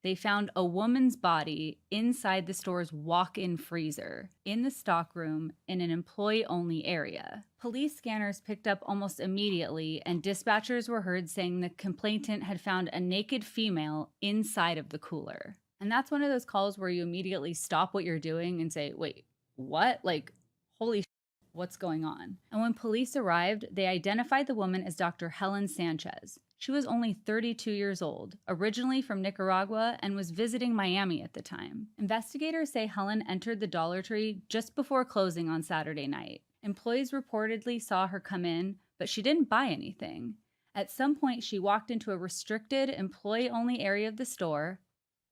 they found a woman's body inside the store's walk-in freezer in the stockroom in an employee-only area. Police scanners picked up almost immediately, and dispatchers were heard saying the complainant had found a naked female inside of the cooler. And that's one of those calls where you immediately stop what you're doing and say, wait, what? Like, holy what's going on? And when police arrived, they identified the woman as Dr. Helen Sanchez. She was only 32 years old, originally from Nicaragua, and was visiting Miami at the time. Investigators say Helen entered the Dollar Tree just before closing on Saturday night. Employees reportedly saw her come in, but she didn't buy anything. At some point, she walked into a restricted, employee-only area of the store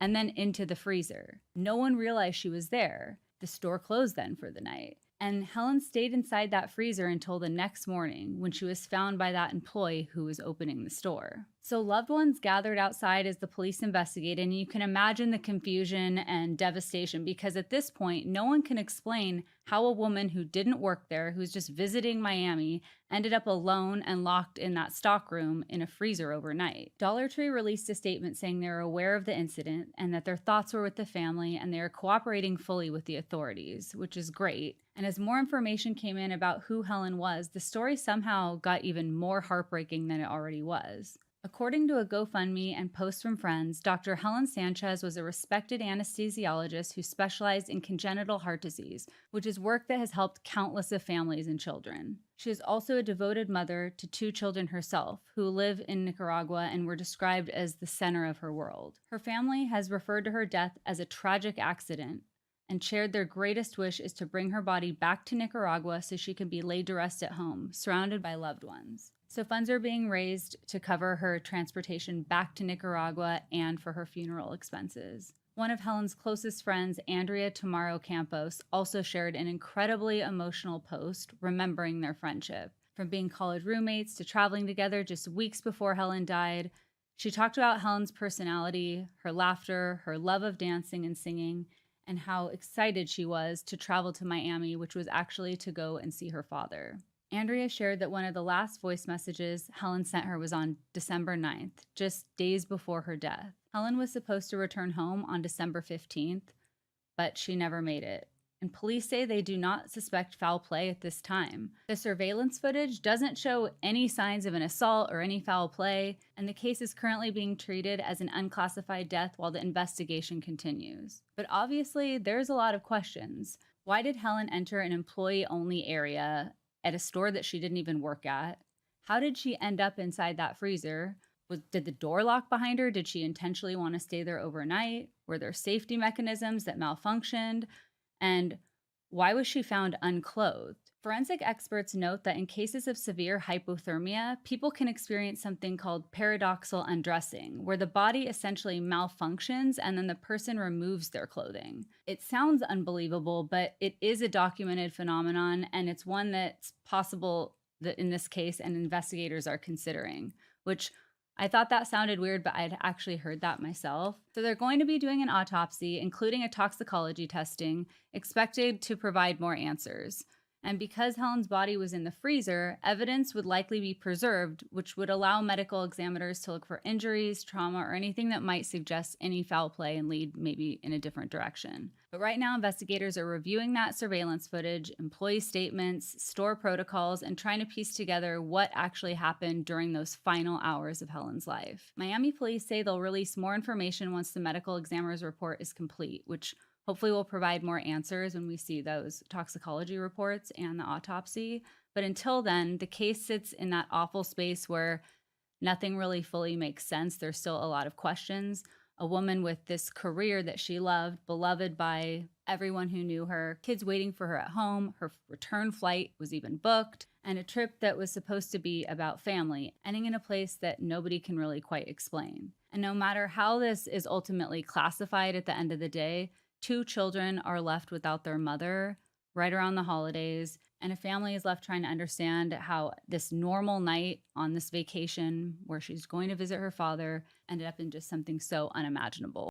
and then into the freezer. No one realized she was there. The store closed then for the night. And Helen stayed inside that freezer until the next morning when she was found by that employee who was opening the store. So loved ones gathered outside as the police investigated, and you can imagine the confusion and devastation because at this point, no one can explain how a woman who didn't work there, who's just visiting Miami, ended up alone and locked in that stockroom in a freezer overnight. Dollar Tree released a statement saying they were aware of the incident and that their thoughts were with the family and they are cooperating fully with the authorities, which is great. And as more information came in about who Helen was, the story somehow got even more heartbreaking than it already was. According to a GoFundMe and posts from friends, Dr. Helen Sanchez was a respected anesthesiologist who specialized in congenital heart disease, which is work that has helped countless of families and children. She is also a devoted mother to 2 children herself, who live in Nicaragua and were described as the center of her world. Her family has referred to her death as a tragic accident and shared their greatest wish is to bring her body back to Nicaragua so she can be laid to rest at home, surrounded by loved ones. So funds are being raised to cover her transportation back to Nicaragua and for her funeral expenses. One of Helen's closest friends, Andrea Tamaro Campos, also shared an incredibly emotional post remembering their friendship. From being college roommates to traveling together just weeks before Helen died, she talked about Helen's personality, her laughter, her love of dancing and singing, and how excited she was to travel to Miami, which was actually to go and see her father. Andrea shared that one of the last voice messages Helen sent her was on December 9th, just days before her death. Helen was supposed to return home on December 15th, but she never made it. And police say they do not suspect foul play at this time. The surveillance footage doesn't show any signs of an assault or any foul play, and the case is currently being treated as an unclassified death while the investigation continues. But obviously, there's a lot of questions. Why did Helen enter an employee-only area at a store that she didn't even work at? How did she end up inside that freezer? Did the door lock behind her? Did she intentionally want to stay there overnight? Were there safety mechanisms that malfunctioned? And why was she found unclothed? Forensic experts note that in cases of severe hypothermia, people can experience something called paradoxal undressing, where the body essentially malfunctions and then the person removes their clothing. It sounds unbelievable, but it is a documented phenomenon, and it's one that's possible that in this case and investigators are considering, which I thought that sounded weird, but I'd actually heard that myself. So they're going to be doing an autopsy, including a toxicology testing, expected to provide more answers. And because Helen's body was in the freezer, evidence would likely be preserved, which would allow medical examiners to look for injuries, trauma, or anything that might suggest any foul play and lead maybe in a different direction. But right now, investigators are reviewing that surveillance footage, employee statements, store protocols, and trying to piece together what actually happened during those final hours of Helen's life. Miami police say they'll release more information once the medical examiner's report is complete, which hopefully we'll provide more answers when we see those toxicology reports and the autopsy. But until then, the case sits in that awful space where nothing really fully makes sense. There's still a lot of questions. A woman with this career that she loved, beloved by everyone who knew her, kids waiting for her at home, her return flight was even booked, and a trip that was supposed to be about family, ending in a place that nobody can really quite explain. And no matter how this is ultimately classified at the end of the day, 2 children are left without their mother right around the holidays, and a family is left trying to understand how this normal night on this vacation where she's going to visit her father ended up in just something so unimaginable.